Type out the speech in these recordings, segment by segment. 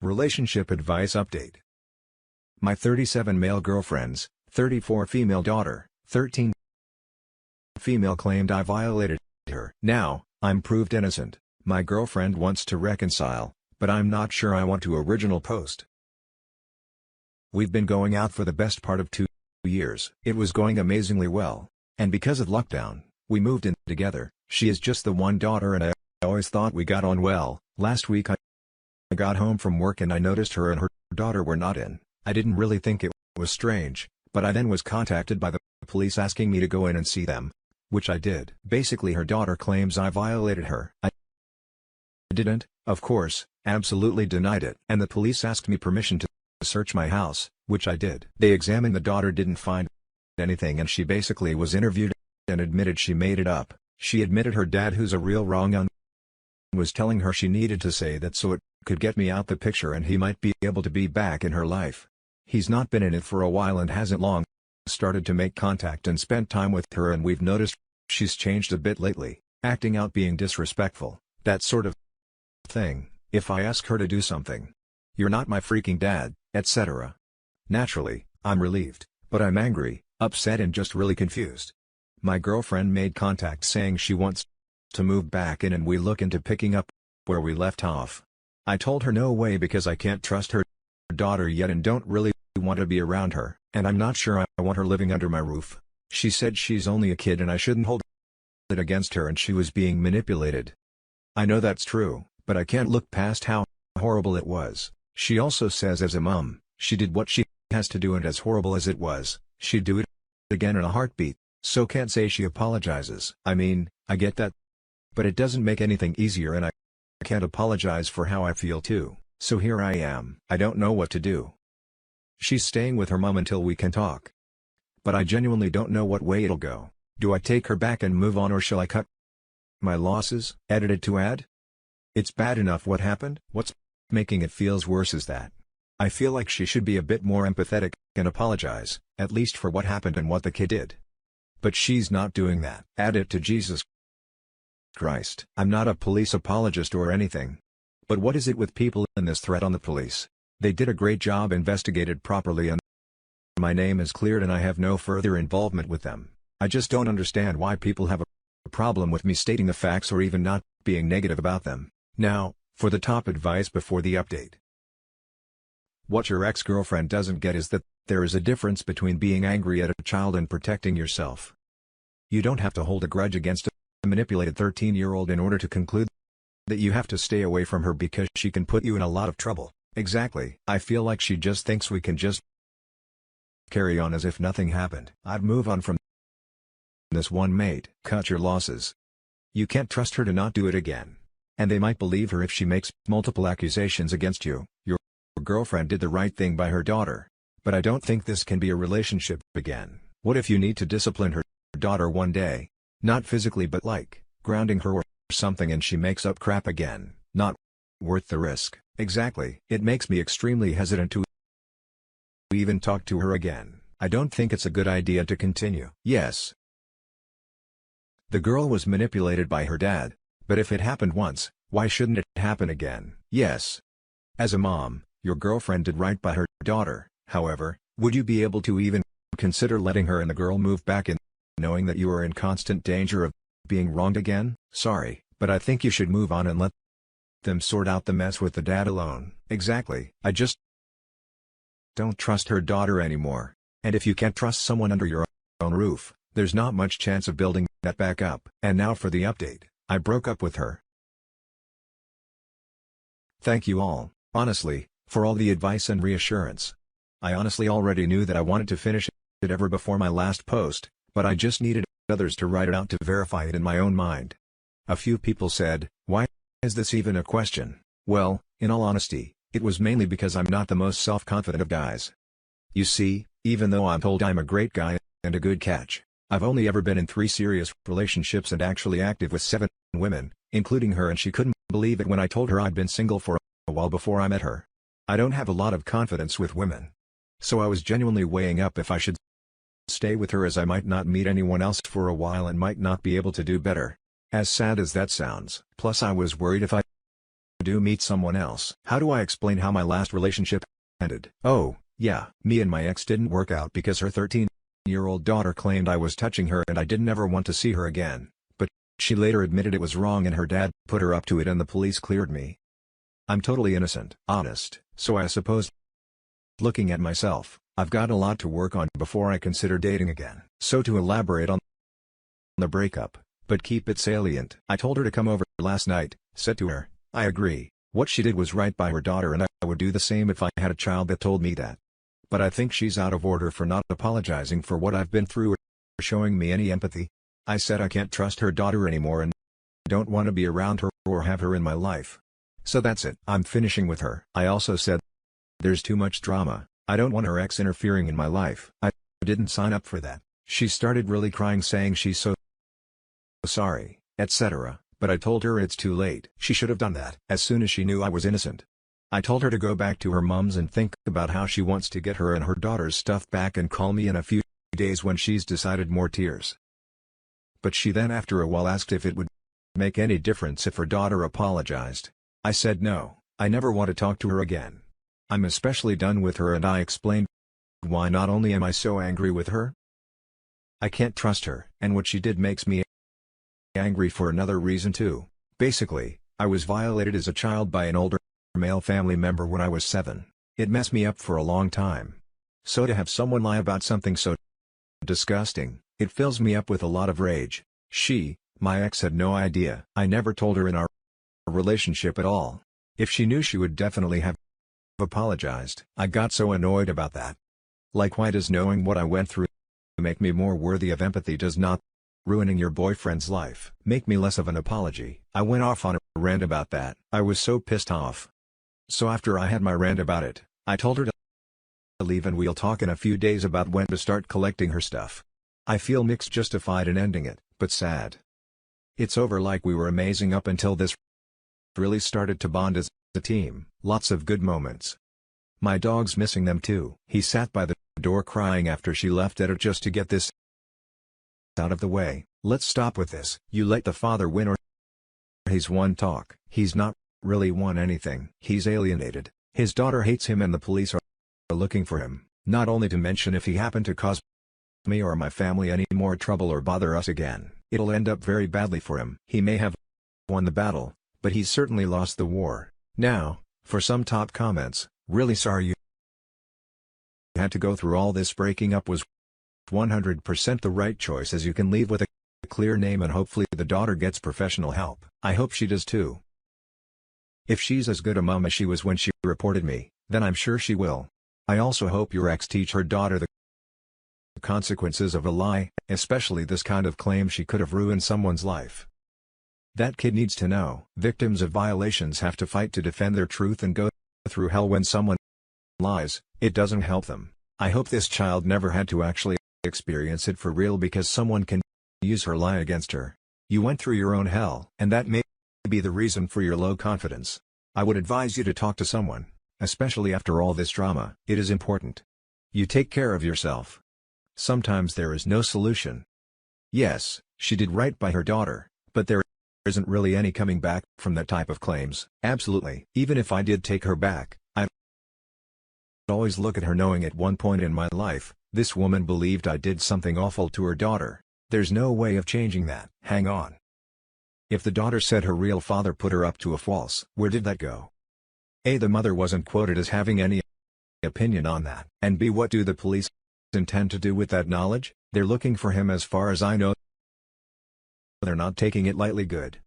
Relationship advice update. My 37 male girlfriends, 34 female daughter, 13 female claimed I violated her. Now, I'm proved innocent. My girlfriend wants to reconcile, but I'm not sure I want to original post. We've been going out for the best part of 2 years. It was going amazingly well, and because of lockdown, we moved in together. She is just the one daughter and I always thought we got on well. Last week I got home from work and I noticed her and her daughter were not in. I didn't really think it was strange, but I then was contacted by the police asking me to go in and see them, which I did. Basically her daughter claims I violated her. I didn't, of course, absolutely denied it. And the police asked me permission to search my house, which I did. They examined the daughter, didn't find anything, and she basically was interviewed and admitted she made it up. She admitted her dad, who's a real wrong-un, was telling her she needed to say that so it could get me out the picture and he might be able to be back in her life. He's not been in it for a while and hasn't long started to make contact and spent time with her, and we've noticed she's changed a bit lately, acting out, being disrespectful, that sort of thing. If I ask her to do something, "You're not my freaking dad," etc. Naturally, I'm relieved, but I'm angry, upset and just really confused. My girlfriend made contact saying she wants to move back in and we look into picking up where we left off. I told her no way because I can't trust her daughter yet and don't really want to be around her, and I'm not sure I want her living under my roof. She said she's only a kid and I shouldn't hold it against her and she was being manipulated. I know that's true, but I can't look past how horrible it was. She also says as a mom, she did what she has to do, and as horrible as it was, she'd do it again in a heartbeat, so can't say she apologizes. I mean, I get that, but it doesn't make anything easier, and I can't apologize for how I feel too, so here I am. I don't know what to do. She's staying with her mom until we can talk, but I genuinely don't know what way it'll go. Do I take her back and move on, or shall I cut my losses? Edited to add. It's bad enough what happened. What's making it feels worse is that I feel like she should be a bit more empathetic and apologize, at least for what happened and what the kid did. But she's not doing that. Add it to Jesus Christ. I'm not a police apologist or anything. But what is it with people in this threat on the police? They did a great job, investigated properly, and my name is cleared and I have no further involvement with them. I just don't understand why people have a problem with me stating the facts or even not being negative about them. Now, for the top advice before the update. What your ex-girlfriend doesn't get is that there is a difference between being angry at a child and protecting yourself. You don't have to hold a grudge against a manipulated 13-year-old in order to conclude that you have to stay away from her because she can put you in a lot of trouble. Exactly. I feel like she just thinks we can just carry on as if nothing happened. I'd move on from this one, mate. Cut your losses. You can't trust her to not do it again. And they might believe her if she makes multiple accusations against you. Your girlfriend did the right thing by her daughter. But I don't think this can be a relationship again. What if you need to discipline her daughter one day? Not physically but like grounding her or something, and she makes up crap again. Not worth the risk. Exactly. It makes me extremely hesitant to even talk to her again. I don't think it's a good idea to continue. Yes, the girl was manipulated by her dad, but if it happened once, why shouldn't it happen again? Yes. As a mom, your girlfriend did right by her daughter. However, would you be able to even consider letting her and the girl move back in, knowing that you are in constant danger of being wronged again? Sorry, but I think you should move on and let them sort out the mess with the dad alone. Exactly. I just don't trust her daughter anymore. And if you can't trust someone under your own roof, there's not much chance of building that back up. And now for the update. I broke up with her. Thank you all, honestly, for all the advice and reassurance. I honestly already knew that I wanted to finish it ever before my last post, but I just needed others to write it out to verify it in my own mind. A few people said, "Why is this even a question?" Well, in all honesty, it was mainly because I'm not the most self-confident of guys. You see, even though I'm told I'm a great guy and a good catch, I've only ever been in 3 serious relationships and actually active with 7 women, including her, and she couldn't believe it when I told her I'd been single for a while before I met her. I don't have a lot of confidence with women. So I was genuinely weighing up if I should stay with her, as I might not meet anyone else for a while and might not be able to do better. As sad as that sounds. Plus I was worried if I do meet someone else. How do I explain how my last relationship ended? Oh, yeah, me and my ex didn't work out because her 13-year-old daughter claimed I was touching her and I didn't ever want to see her again. But she later admitted it was wrong and her dad put her up to it and the police cleared me. I'm totally innocent, honest, so I suppose looking at myself, I've got a lot to work on before I consider dating again. So to elaborate on the breakup, but keep it salient. I told her to come over last night, said to her, I agree, what she did was right by her daughter and I would do the same if I had a child that told me that. But I think she's out of order for not apologizing for what I've been through or showing me any empathy. I said I can't trust her daughter anymore and don't want to be around her or have her in my life. So that's it. I'm finishing with her. I also said, there's too much drama, I don't want her ex interfering in my life. I didn't sign up for that. She started really crying saying she's so sorry, etc. But I told her it's too late. She should have done that as soon as she knew I was innocent. I told her to go back to her mom's and think about how she wants to get her and her daughter's stuff back and call me in a few days when she's decided. More tears. But she then after a while asked if it would make any difference if her daughter apologized. I said no, I never want to talk to her again. I'm especially done with her and I explained why. Not only am I so angry with her, I can't trust her, and what she did makes me angry for another reason too. Basically, I was violated as a child by an older male family member when I was 7. It messed me up for a long time. So to have someone lie about something so disgusting, it fills me up with a lot of rage. My ex had no idea. I never told her in our relationship at all. If she knew she would definitely have apologized. I got so annoyed about that. Like, why does knowing what I went through make me more worthy of empathy? Does not ruining your boyfriend's life make me less of an apology? I went off on a rant about that. I was so pissed off. So after I had my rant about it, I told her to leave and we'll talk in a few days about when to start collecting her stuff. I feel mixed, justified in ending it, but sad. It's over. Like, we were amazing up until this really started to bond as a team. Lots of good moments. My dog's missing them too. He sat by the door crying after she left Edditor just to get this out of the way. Let's stop with this. You let the father win or he's won talk. He's not really won anything. He's alienated. His daughter hates him and the police are looking for him. Not only to mention if he happened to cause me or my family any more trouble or bother us again, it'll end up very badly for him. He may have won the battle, but he's certainly lost the war. Now, for some top comments, really sorry you had to go through all this. Breaking up was 100% the right choice, as you can leave with a clear name and hopefully the daughter gets professional help. I hope she does too. If she's as good a mom as she was when she reported me, then I'm sure she will. I also hope your ex teach her daughter the consequences of a lie, especially this kind of claim. She could have ruined someone's life. That kid needs to know. Victims of violations have to fight to defend their truth and go through hell when someone lies. It doesn't help them. I hope this child never had to actually experience it for real, because someone can use her lie against her. You went through your own hell, and that may be the reason for your low confidence. I would advise you to talk to someone, especially after all this drama. It is important you take care of yourself. Sometimes there is no solution. Yes, she did right by her daughter, but there isn't really any coming back from that type of claims. Absolutely. Even if I did take her back, I'd always look at her knowing at one point in my life, this woman believed I did something awful to her daughter. There's no way of changing that. Hang on. If the daughter said her real father put her up to a false, where did that go? A. The mother wasn't quoted as having any opinion on that. And B. What do the police intend to do with that knowledge? They're looking for him. As far as I know, they're not taking it lightly. Good.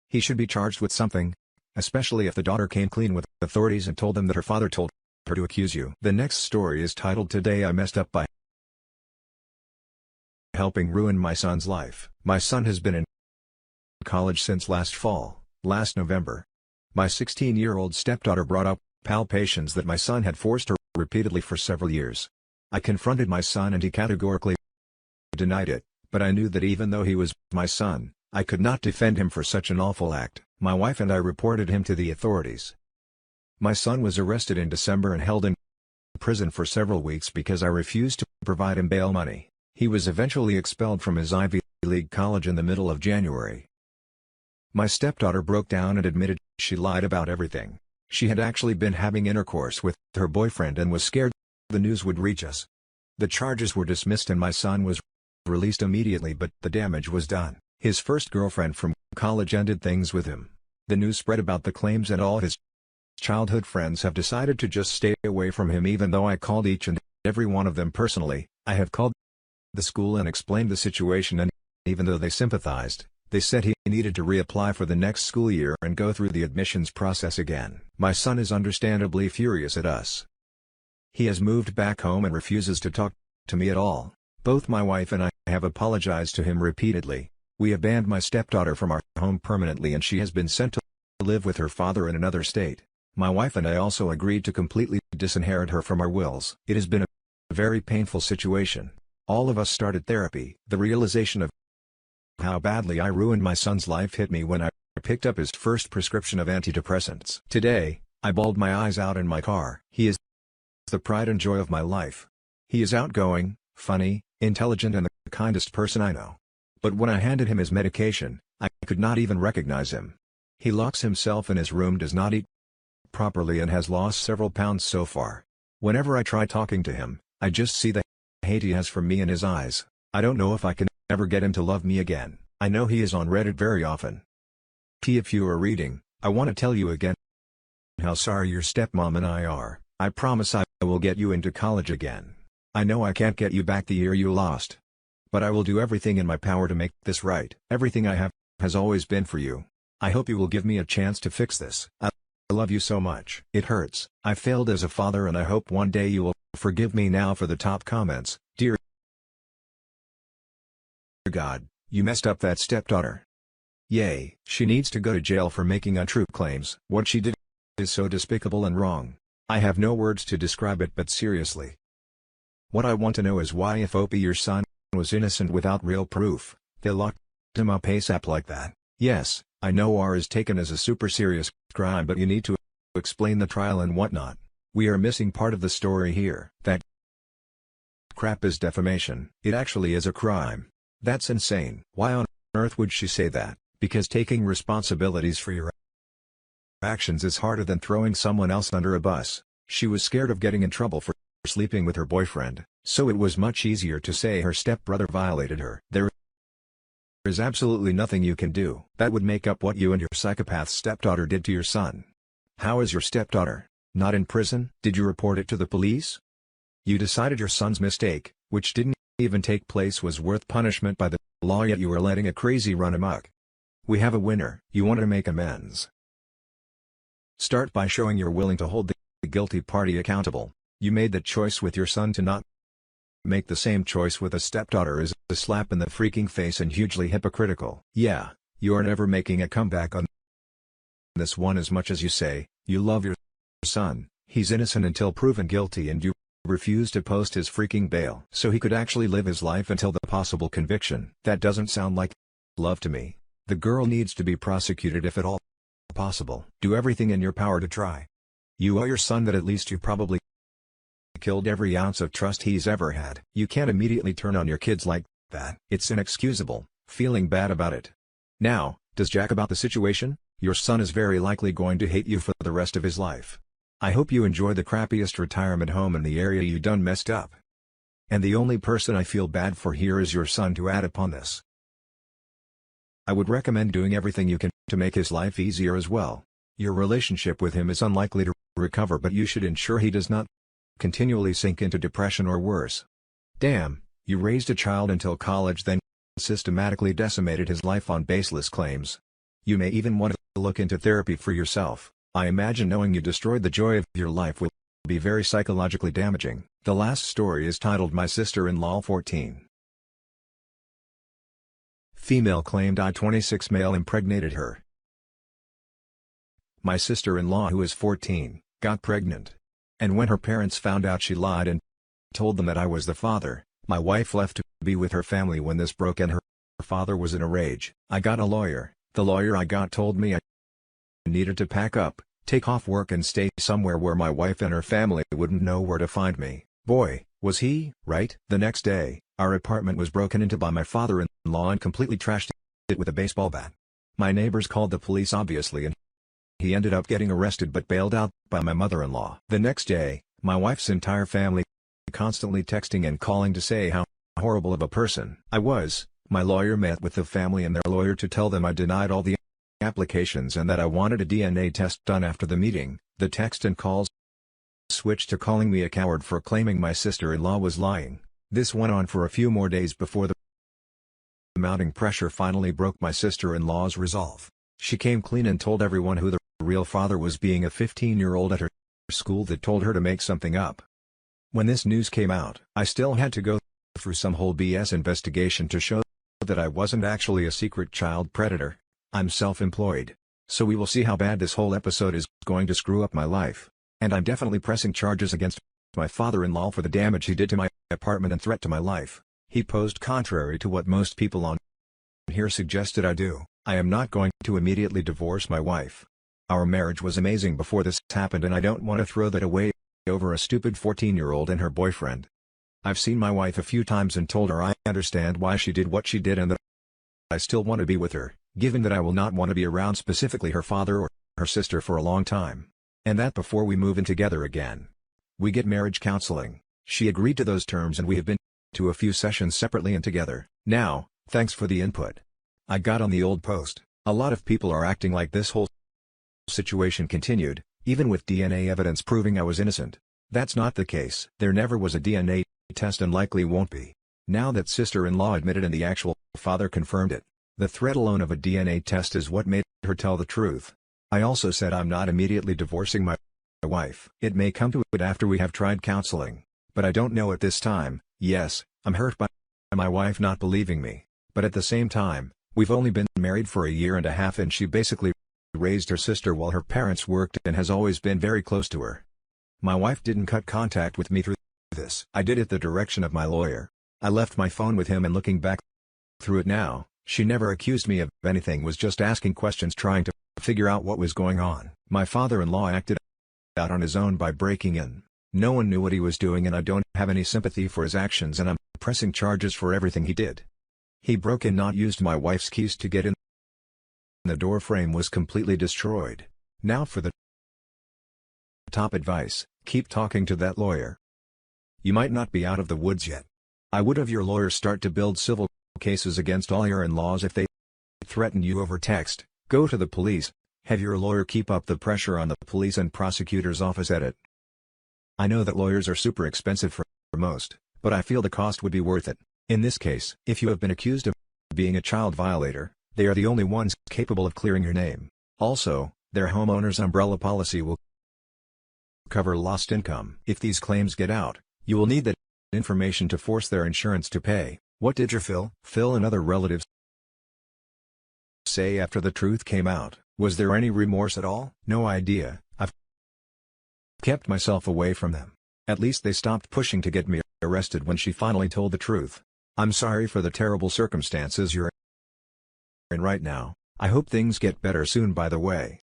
He should be charged with something, especially if the daughter came clean with authorities and told them that her father told her to accuse you. The next story is titled "Today I Messed Up by Helping Ruin My Son's Life." My son has been in college since last fall. Last November, my 16-year-old stepdaughter brought up palpations that my son had forced her repeatedly for several years. I confronted my son and he categorically denied it. But I knew that even though he was my son, I could not defend him for such an awful act. My wife and I reported him to the authorities. My son was arrested in December and held in prison for several weeks because I refused to provide him bail money. He was eventually expelled from his Ivy League college in the middle of January. My stepdaughter broke down and admitted she lied about everything. She had actually been having intercourse with her boyfriend and was scared the news would reach us. The charges were dismissed and my son was released immediately, but the damage was done. His first girlfriend from college ended things with him. The news spread about the claims and all his childhood friends have decided to just stay away from him, even though I called each and every one of them personally. I have called the school and explained the situation, and even though they sympathized, they said he needed to reapply for the next school year and go through the admissions process again. My son is understandably furious at us. He has moved back home and refuses to talk to me at all. Both my wife and I have apologized to him repeatedly. We have banned my stepdaughter from our home permanently and she has been sent to live with her father in another state. My wife and I also agreed to completely disinherit her from our wills. It has been a very painful situation. All of us started therapy. The realization of how badly I ruined my son's life hit me when I picked up his first prescription of antidepressants. Today, I bawled my eyes out in my car. He is the pride and joy of my life. He is outgoing, funny, intelligent and the kindest person I know. But when I handed him his medication, I could not even recognize him. He locks himself in his room, does not eat properly and has lost several pounds so far. Whenever I try talking to him, I just see the hate he has for me in his eyes. I don't know if I can ever get him to love me again. I know he is on Reddit very often. If you are reading, I want to tell you again how sorry your stepmom and I are. I promise I will get you into college again. I know I can't get you back the year you lost. But I will do everything in my power to make this right. Everything I have has always been for you. I hope you will give me a chance to fix this. I love you so much. It hurts. I failed as a father and I hope one day you will forgive me. Now for the top comments. Dear God, you messed up that stepdaughter. Yay. She needs to go to jail for making untrue claims. What she did is so despicable and wrong. I have no words to describe it, but seriously. What I want to know is why, if Opie your son was innocent without real proof, they locked him up ASAP like that. Yes, I know R is taken as a super serious crime, but you need to explain the trial and whatnot. We are missing part of the story here. That crap is defamation. It actually is a crime. That's insane. Why on earth would she say that? Because taking responsibilities for your actions is harder than throwing someone else under a bus. She was scared of getting in trouble for sleeping with her boyfriend, so it was much easier to say her stepbrother violated her. There is absolutely nothing you can do that would make up what you and your psychopath stepdaughter did to your son. How is your stepdaughter not in prison? Did you report it to the police? You decided your son's mistake, which didn't even take place, was worth punishment by the law, yet you were letting a crazy run amok. We have a winner. You want to make amends. Start by showing you're willing to hold the guilty party accountable. You made the choice with your son. To not make the same choice with a stepdaughter is a slap in the freaking face and hugely hypocritical. Yeah, you are never making a comeback on this one. As much as you say you love your son, he's innocent until proven guilty, and you refuse to post his freaking bail so he could actually live his life until the possible conviction. That doesn't sound like love to me. The girl needs to be prosecuted if at all possible. Do everything in your power to try. You owe your son that. At least you probably killed every ounce of trust he's ever had. You can't immediately turn on your kids like that. It's inexcusable. Feeling bad about it. Now, does Jack about the situation? Your son is very likely going to hate you for the rest of his life. I hope you enjoy the crappiest retirement home in the area. You done messed up. And the only person I feel bad for here is your son. To add upon this, I would recommend doing everything you can to make his life easier as well. Your relationship with him is unlikely to recover, but you should ensure he does not continually sink into depression or worse. Damn, you raised a child until college, then systematically decimated his life on baseless claims. You may even want to look into therapy for yourself. I imagine knowing you destroyed the joy of your life will be very psychologically damaging. The last story is titled My Sister-in-Law 14. Female claimed I-26 male impregnated her. My sister-in-law, who is 14, got pregnant. And when her parents found out, she lied and told them that I was the father. My wife left to be with her family when this broke, and her father was in a rage. I got a lawyer. The lawyer I got told me I needed to pack up, take off work and stay somewhere where my wife and her family wouldn't know where to find me. Boy, was he right. The next day, our apartment was broken into by my father-in-law and completely trashed it with a baseball bat. My neighbors called the police obviously, and he ended up getting arrested but bailed out by my mother-in-law. The next day, my wife's entire family constantly texting and calling to say how horrible of a person I was. My lawyer met with the family and their lawyer to tell them I denied all the applications and that I wanted a DNA test done. After the meeting, the text and calls switched to calling me a coward for claiming my sister-in-law was lying. This went on for a few more days before the mounting pressure finally broke my sister-in-law's resolve. She came clean and told everyone who the real father was, being a 15-year-old at her school that told her to make something up. When this news came out, I still had to go through some whole BS investigation to show that I wasn't actually a secret child predator. I'm self-employed. So we will see how bad this whole episode is going to screw up my life. And I'm definitely pressing charges against my father-in-law for the damage he did to my apartment and threat to my life. He posed contrary to what most people on here suggested I do. I am not going to immediately divorce my wife. Our marriage was amazing before this happened, and I don't want to throw that away over a stupid 14-year-old and her boyfriend. I've seen my wife a few times and told her I understand why she did what she did and that I still want to be with her, given that I will not want to be around specifically her father or her sister for a long time. And that before we move in together again. We get marriage counseling. She agreed to those terms and we have been to a few sessions separately and together. Now, thanks for the input. I got on the old post. A lot of people are acting like this whole situation continued, even with DNA evidence proving I was innocent. That's not the case. There never was a DNA test and likely won't be. Now that sister-in-law admitted and the actual father confirmed it, the threat alone of a DNA test is what made her tell the truth. I also said I'm not immediately divorcing my wife. It may come to it after we have tried counseling, but I don't know at this time. Yes, I'm hurt by my wife not believing me, but at the same time, we've only been married for a year and a half and she basically raised her sister while her parents worked and has always been very close to her. My wife didn't cut contact with me through this. I did it the direction of my lawyer. I left my phone with him, and looking back through it now, she never accused me of anything, was just asking questions trying to figure out what was going on. My father-in-law acted out on his own by breaking in. No one knew what he was doing and I don't have any sympathy for his actions, and I'm pressing charges for everything he did. He broke in, not used my wife's keys to get in. The door frame was completely destroyed. Now for the top advice: keep talking to that lawyer. You might not be out of the woods yet. I would have your lawyer start to build civil cases against all your in-laws if they threaten you over text. Go to the police. Have your lawyer keep up the pressure on the police and prosecutor's office. Edit. I know that lawyers are super expensive for most, but I feel the cost would be worth it. In this case, if you have been accused of being a child violator, they are the only ones capable of clearing your name. Also, their homeowner's umbrella policy will cover lost income. If these claims get out, you will need that information to force their insurance to pay. What did your Phil and other relatives say after the truth came out? Was there any remorse at all? No idea. I've kept myself away from them. At least they stopped pushing to get me arrested when she finally told the truth. I'm sorry for the terrible circumstances you're in right now. I hope things get better soon. By the way,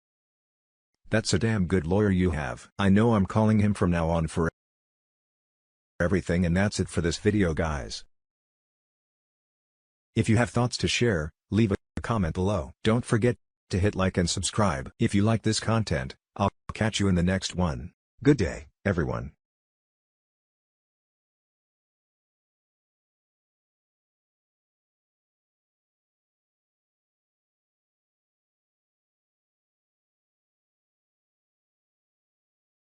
that's a damn good lawyer you have. I know I'm calling him from now on for everything, and that's it for this video, guys. If you have thoughts to share, leave a comment below. Don't forget to hit like and subscribe. If you like this content, I'll catch you in the next one. Good day, everyone.